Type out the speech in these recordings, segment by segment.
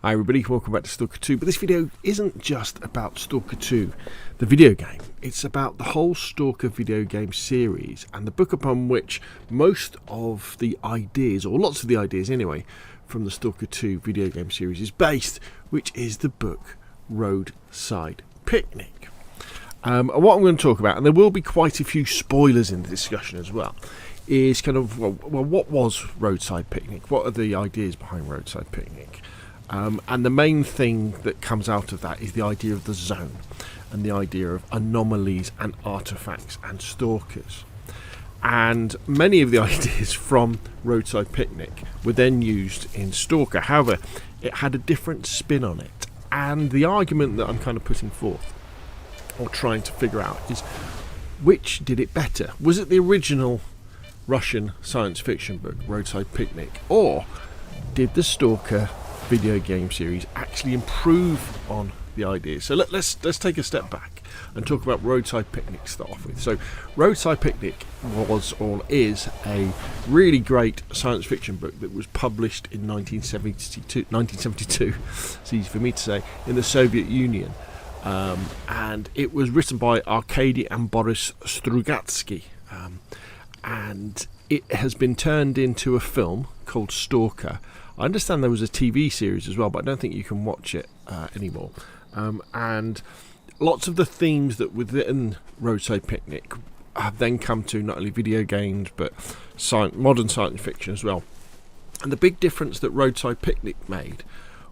Hi everybody, welcome back to Stalker 2, but this video isn't just about Stalker 2, the video game. It's about the whole Stalker video game series and the book upon which most of the ideas, or lots of the ideas anyway, from the Stalker 2 video game series is based, which is the book Roadside Picnic. And what I'm going to talk about, and there will be quite a few spoilers in the discussion as well, is kind of, well, what was Roadside Picnic? What are the ideas behind Roadside Picnic? And the main thing that comes out of that is the idea of the zone and the idea of anomalies and artifacts and stalkers. And many of the ideas from Roadside Picnic were then used in Stalker. However, it had a different spin on it. And the argument that I'm kind of putting forth, or trying to figure out, is which did it better? Was it the original Russian science fiction book, Roadside Picnic, or did the Stalker video game series actually improve on the ideas? So let's take a step back and talk about Roadside Picnic to start off with. So Roadside Picnic was, or is, a really great science fiction book that was published in 1972, it's easy for me to say, in the Soviet Union, and it was written by Arkady and Boris Strugatsky, and it has been turned into a film called Stalker. I understand there was a TV series as well, but I don't think you can watch it anymore. And lots of the themes that within Roadside Picnic have then come to not only video games, but modern science fiction as well. And the big difference that Roadside Picnic made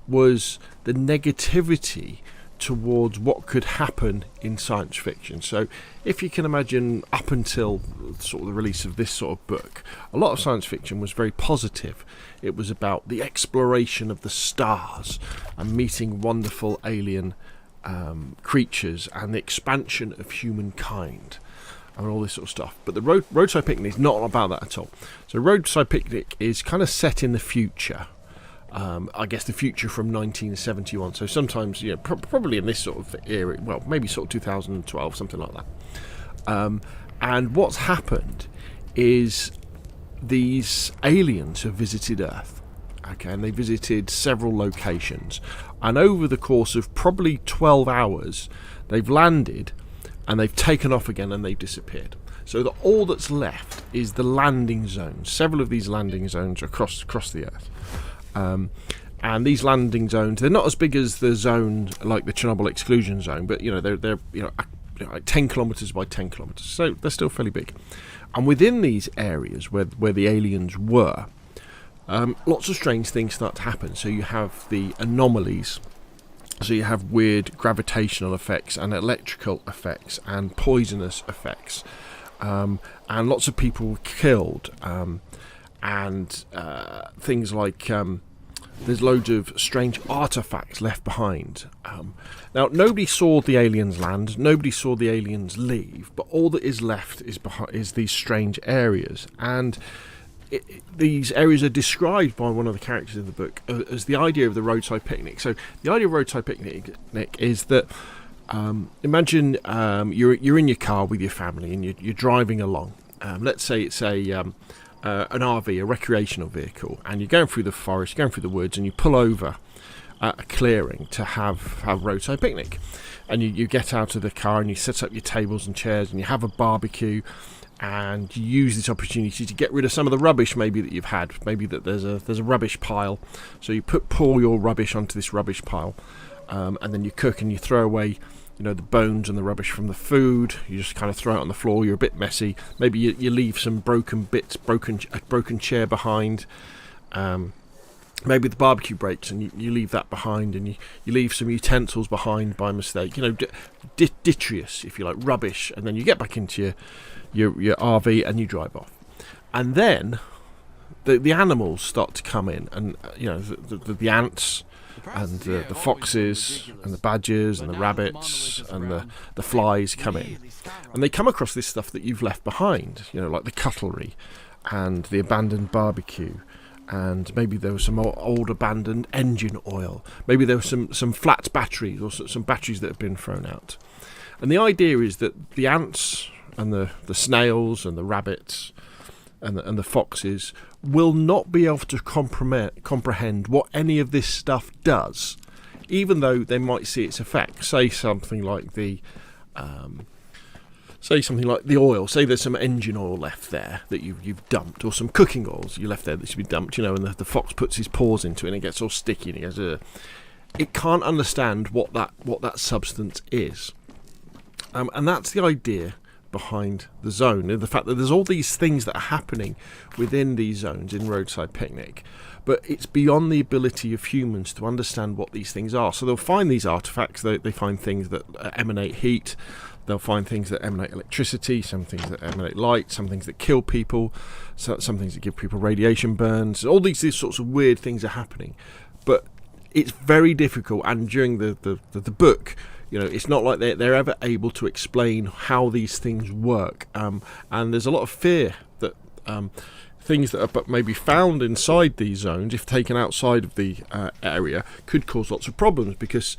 was the negativity towards what could happen in science fiction. So if you can imagine, up until sort of the release of this sort of book, a lot of science fiction was very positive. It was about the exploration of the stars and meeting wonderful alien creatures and the expansion of humankind and all this sort of stuff. But the Roadside Picnic is not about that at all. So Roadside Picnic is kind of set in the future. I guess the future from 1971. So sometimes, probably in this sort of era, well, maybe sort of 2012, something like that. And what's happened is these aliens have visited Earth. Okay, and they visited several locations. And over the course of probably 12 hours, they've landed and they've taken off again and they've disappeared. So all that's left is the landing zones. Several of these landing zones are across the Earth. And these landing zones, they're not as big as the zone like the Chernobyl exclusion zone, but they're like 10 kilometers by 10 kilometers, so they're still fairly big. And within these areas where the aliens were, lots of strange things start to happen. So you have the anomalies, so you have weird gravitational effects and electrical effects and poisonous effects, and lots of people were killed. And things like there's loads of strange artifacts left behind. Now, nobody saw the aliens land, nobody saw the aliens leave, but all that is left is these strange areas. And these areas are described by one of the characters in the book as the idea of the Roadside Picnic. So the idea of Roadside Picnic is that imagine you're in your car with your family and you're driving along. Let's say it's an RV, a recreational vehicle, and you're going through the forest, you're going through the woods, and you pull over at a clearing to have Roadside Picnic. And you get out of the car and you set up your tables and chairs and you have a barbecue, and you use this opportunity to get rid of some of the rubbish maybe that you've had. Maybe that there's a rubbish pile, so you pour your rubbish onto this rubbish pile, and then you cook and you throw away the bones and the rubbish from the food. You just kind of throw it on the floor. You're a bit messy. Maybe you leave some broken bits, a broken chair behind. Maybe the barbecue breaks and you leave that behind, and you leave some utensils behind by mistake. Detritus, if you like, rubbish. And then you get back into your RV and you drive off. And then the animals start to come in, and the ants and the foxes and the badgers and the rabbits and the flies come in, and they come across this stuff that you've left behind, like the cutlery and the abandoned barbecue, and maybe there was some old abandoned engine oil, maybe there was some flat batteries or some batteries that have been thrown out. And the idea is that the ants and the snails and the rabbits and the foxes will not be able to comprehend what any of this stuff does, even though they might see its effects. Say something like the oil. Say there's some engine oil left there that you've dumped, or some cooking oils you left there that should be dumped, and the fox puts his paws into it and it gets all sticky and he goes, it can't understand what that substance is. And that's the idea behind the zone, the fact that there's all these things that are happening within these zones in Roadside Picnic, but it's beyond the ability of humans to understand what these things are. So they'll find these artifacts, they find things that emanate heat, they'll find things that emanate electricity, some things that emanate light, some things that kill people, some things that give people radiation burns. All these sorts of weird things are happening, but it's very difficult. And during the book, it's not like they're ever able to explain how these things work, and there's a lot of fear that things that are maybe found inside these zones, if taken outside of the area, could cause lots of problems, because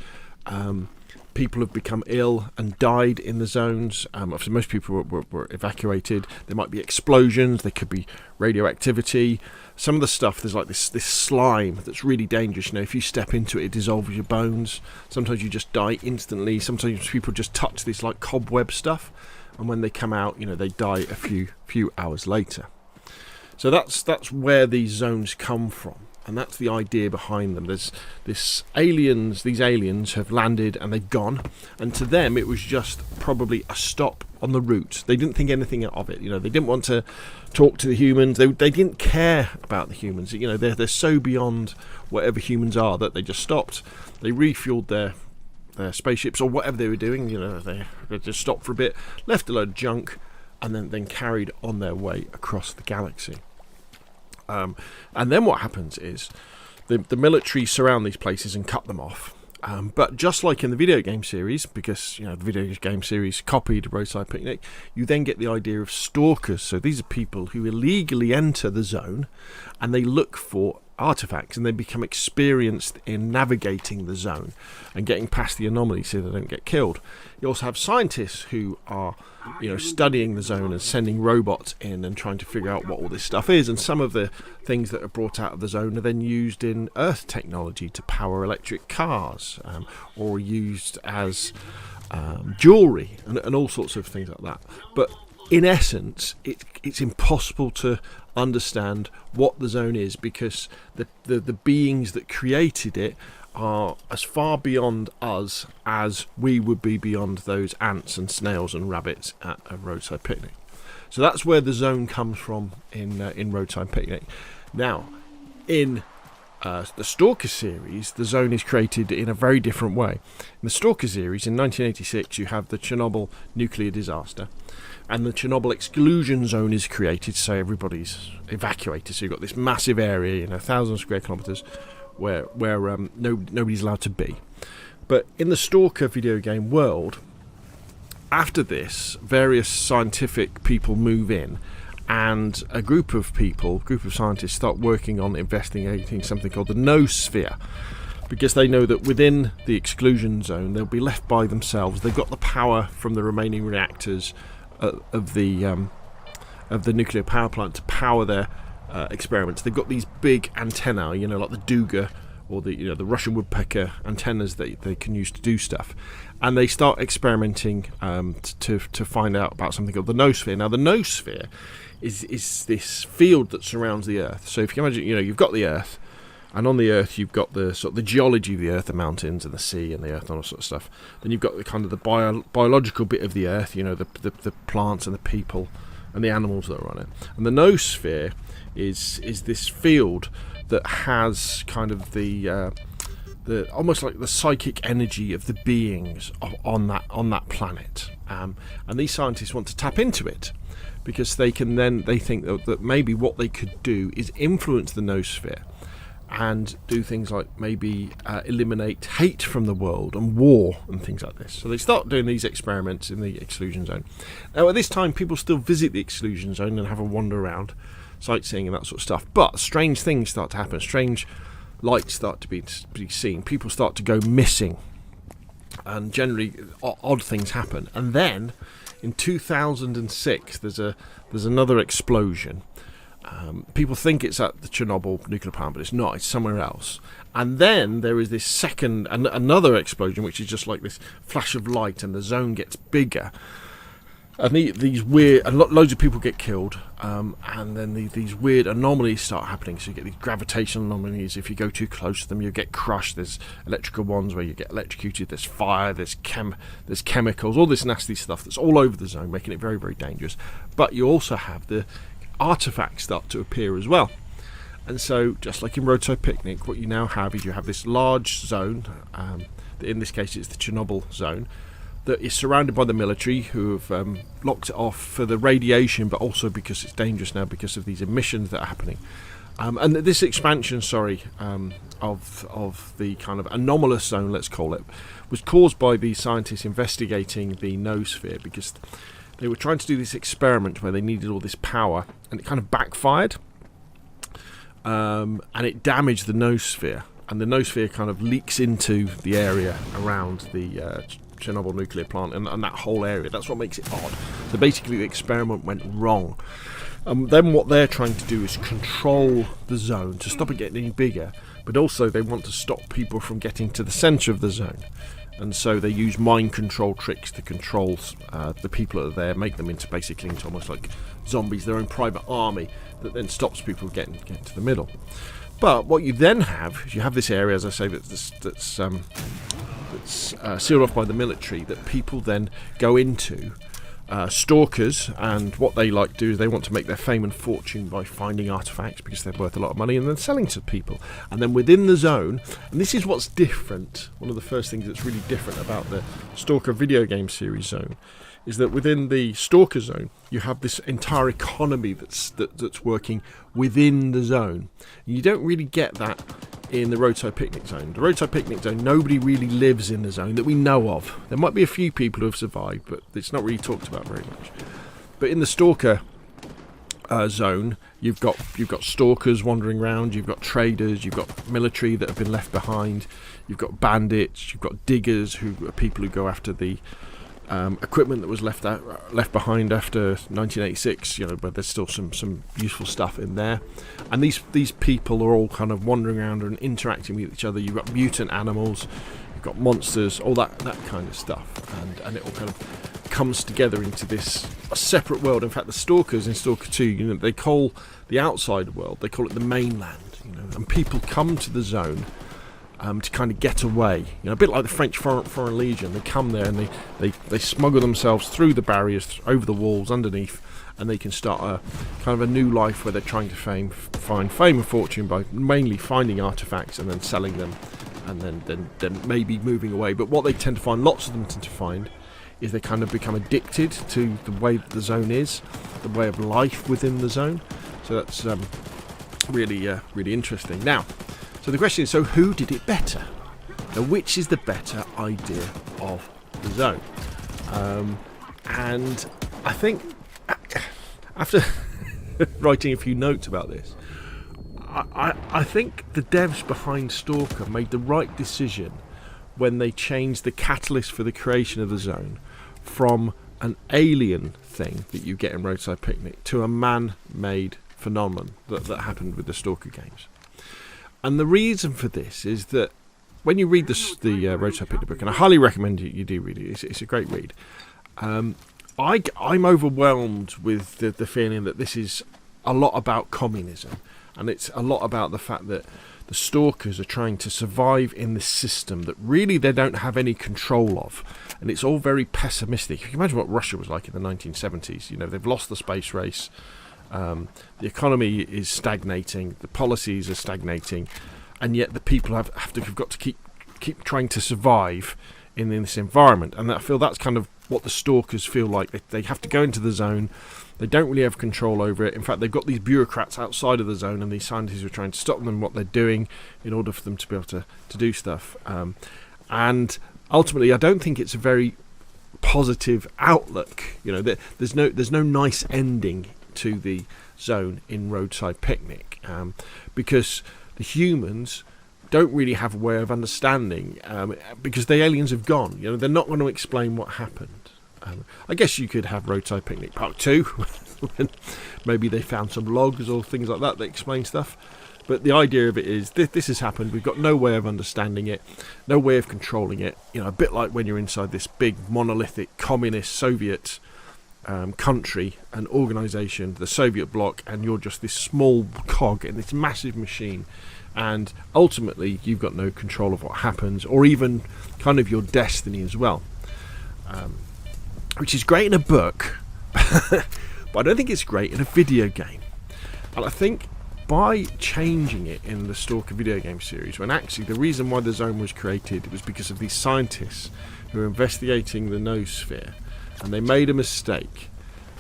people have become ill and died in the zones. Obviously most people were evacuated. There might be explosions, there could be radioactivity. Some of the stuff, there's like this slime that's really dangerous. If you step into it, it dissolves your bones. Sometimes you just die instantly. Sometimes people just touch this like cobweb stuff, and when they come out, they die a few hours later. So that's where these zones come from, and that's the idea behind them. There's these aliens have landed and they've gone, and to them it was just probably a stop on the route. They didn't think anything of it. They didn't want to talk to the humans. They didn't care about the humans. They're so beyond whatever humans are that they just stopped. They refueled their spaceships or whatever they were doing. They just stopped for a bit, left a load of junk, and then carried on their way across the galaxy. And then what happens is the military surround these places and cut them off. But just like in the video game series, because the video game series copied Roadside Picnic, you then get the idea of stalkers. So these are people who illegally enter the zone and they look for artifacts, and they become experienced in navigating the zone and getting past the anomalies so they don't get killed. You also have scientists who are studying the zone and sending robots in and trying to figure out what all this stuff is, and some of the things that are brought out of the zone are then used in Earth technology to power electric cars, or used as jewellery and all sorts of things like that. But in essence, it's impossible to understand what the zone is, because the beings that created it are as far beyond us as we would be beyond those ants and snails and rabbits at a Roadside Picnic. So that's where the zone comes from in Roadside Picnic. Now, in the Stalker series, the zone is created in a very different way. In the Stalker series, in 1986, you have the Chernobyl nuclear disaster, and the Chernobyl exclusion zone is created, so everybody's evacuated. So you've got this massive area, 1,000 square kilometres, where nobody's allowed to be. But in the Stalker video game world, after this, various scientific people move in, and a group of scientists start working on investigating something called the noosphere, because they know that within the exclusion zone they'll be left by themselves. They've got the power from the remaining reactors of the nuclear power plant to power their experiments. They've got these big antennae, like the Duga or the Russian woodpecker antennas that they can use to do stuff, and they start experimenting to find out about something called the noosphere. Now, the noosphere is this field that surrounds the Earth. So if you imagine, you've got the Earth, and on the Earth you've got the sort of the geology of the Earth, the mountains and the sea and the Earth and all sort of stuff. Then you've got the kind of the biological bit of the Earth, the plants and the people and the animals that are on it. And the noosphere is this field that has kind of the almost like the psychic energy of the beings on that planet. And these scientists want to tap into it, because they think that maybe what they could do is influence the noosphere and do things like maybe eliminate hate from the world and war and things like this. So they start doing these experiments in the exclusion zone. Now, at this time, people still visit the exclusion zone and have a wander around, sightseeing and that sort of stuff. But strange things start to happen. Strange lights start to be seen. People start to go missing, and generally odd things happen. And then in 2006, there's another explosion, People think it's at the Chernobyl nuclear plant, but it's not. It's somewhere else. And then there is this second, another explosion, which is just like this flash of light, and the zone gets bigger. And these weird, and loads of people get killed, and then these weird anomalies start happening. So you get these gravitational anomalies. If you go too close to them, you get crushed. There's electrical ones where you get electrocuted. There's fire. There's chemicals. All this nasty stuff that's all over the zone, making it very, very dangerous. But you also have the artifacts start to appear as well. And so, just like in Roadside Picnic, what you now have is you have this large zone. In this case, it's the Chernobyl zone, that is surrounded by the military, who have locked it off for the radiation, but also because it's dangerous now because of these emissions that are happening. And this expansion, of the kind of anomalous zone, let's call it, was caused by the scientists investigating the noosphere, because they were trying to do this experiment where they needed all this power, and it kind of backfired, and it damaged the noosphere, and the noosphere kind of leaks into the area around the Chernobyl nuclear plant and that whole area. That's what makes it odd. So basically the experiment went wrong. Then what they're trying to do is control the zone to stop it getting any bigger, but also they want to stop people from getting to the centre of the zone. And so they use mind control tricks to control the people that are there, make them into almost like zombies, their own private army that then stops people getting to the middle. But what you then have is you have this area, as I say, that's sealed off by the military, that people then go into. Stalkers, and what they like to do is they want to make their fame and fortune by finding artifacts because they're worth a lot of money, and then selling to people. And then within the zone, and this is what's different, one of the first things that's really different about the Stalker video game series zone, is that within the Stalker zone you have this entire economy that's working within the zone. You don't really get that in the Roadside Picnic zone. The Roadside Picnic zone, nobody really lives in the zone that we know of. There might be a few people who have survived, but it's not really talked about very much. But in the Stalker zone, you've got stalkers wandering around, you've got traders, you've got military that have been left behind, you've got bandits, you've got diggers, who are people who go after the equipment that was left behind after 1986, but there's still some useful stuff in there. And these people are all kind of wandering around and interacting with each other. You've got mutant animals, you've got monsters, all that kind of stuff, and it all kind of comes together into this separate world. In fact, the Stalkers in Stalker 2, they call the outside world, they call it the mainland, and people come to the zone to kind of get away, a bit like the French Foreign Legion. They come there and they smuggle themselves through the barriers, over the walls, underneath, and they can start a kind of a new life where they're trying to find fame and fortune by mainly finding artifacts and then selling them, and then maybe moving away. But what they tend to find, lots of them tend to find, is they kind of become addicted to the way that the zone is, the way of life within the zone. So that's really interesting. Now, so the question is, so who did it better? Now, which is the better idea of the zone? And I think, after writing a few notes about this, I think the devs behind Stalker made the right decision when they changed the catalyst for the creation of the zone from an alien thing that you get in Roadside Picnic to a man-made phenomenon that happened with the Stalker games. And the reason for this is that when you read the Roadside Picnic book, and I highly recommend you do read it, it's a great read, I'm overwhelmed with the feeling that this is a lot about communism, and it's a lot about the fact that the Stalkers are trying to survive in this system that really they don't have any control of, and it's all very pessimistic. You can imagine what Russia was like in the 1970s. They've lost the space race. The economy is stagnating, the policies are stagnating, and yet the people have got to keep trying to survive in this environment. And I feel that's kind of what the Stalkers feel like. They have to go into the zone. They don't really have control over it. In fact, they've got these bureaucrats outside of the zone, and these scientists are trying to stop them what they're doing in order for them to be able to do stuff. And ultimately, I don't think it's a very positive outlook. There's no nice ending to the zone in Roadside Picnic, because the humans don't really have a way of understanding, because the aliens have gone. They're not going to explain what happened. I guess you could have Roadside Picnic Part 2, when maybe they found some logs or things like that explain stuff. But the idea of it is, this has happened, we've got no way of understanding it, no way of controlling it. You know, a bit like when you're inside this big monolithic communist Soviet country, an organisation, the Soviet bloc, and you're just this small cog in this massive machine, and ultimately you've got no control of what happens, or even kind of your destiny as well. Which is great in a book, but I don't think it's great in a video game. And I think by changing it in the Stalker video game series, when actually the reason why the zone was created was because of these scientists who were investigating the noosphere, and they made a mistake,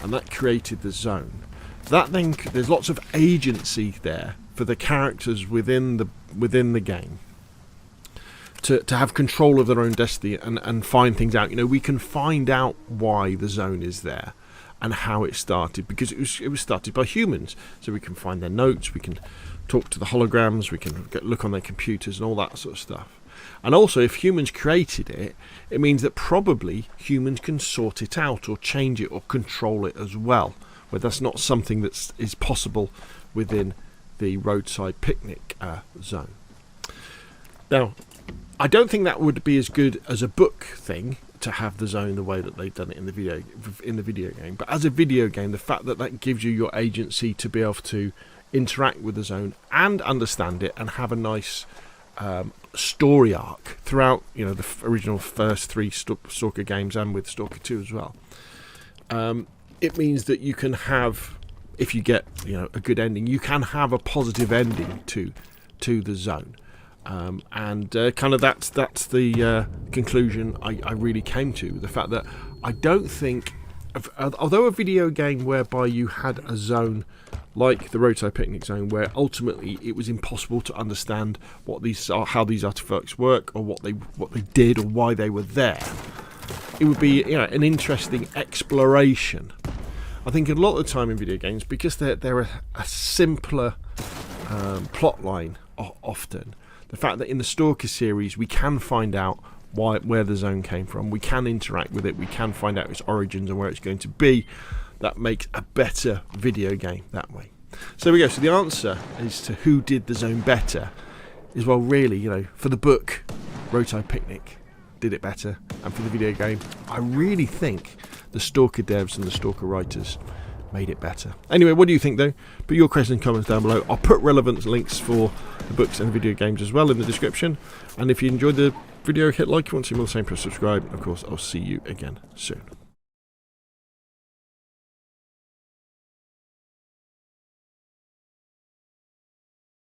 and that created the zone. That then, there's lots of agency there for the characters within the game to have control of their own destiny and find things out. You know, we can find out why the zone is there and how it started, because it was started by humans. So we can find their notes, we can talk to the holograms, we can look on their computers and all that sort of stuff. And also, if humans created it, it means that probably humans can sort it out or change it or control it as well, where that's not something that is possible within the Roadside Picnic zone. Now, I don't think that would be as good as a book thing, to have the zone the way that they've done it in the video game. But as a video game, the fact that gives you your agency to be able to interact with the zone and understand it and have a nice story arc throughout, you know, the original first 3 Stalker games and with Stalker 2 as well. It means that you can have, if you get, you know, a good ending, you can have a positive ending to the zone. And kind of that's the conclusion I really came to. The fact that I don't think, although a video game whereby you had a zone like the Roadside Picnic zone, where ultimately it was impossible to understand what these are, how these artifacts work, or what they did, or why they were there, it would be, you know, an interesting exploration. I think a lot of the time in video games, because they're a simpler plot line often. The fact that in the Stalker series we can find out where the zone came from, we can interact with it, we can find out its origins and where it's going to be, that makes a better video game that way. So there we go. So the answer as to who did the zone better is, well, really, you know, for the book, Roadside Picnic did it better, and for the video game, I really think the Stalker devs and the Stalker writers made it better. Anyway, what do you think though? Put your questions and comments down below. I'll put relevant links for the books and video games as well in the description. And if you enjoyed the video, hit like. If you want to see more of the same, press subscribe. And of course, I'll see you again soon.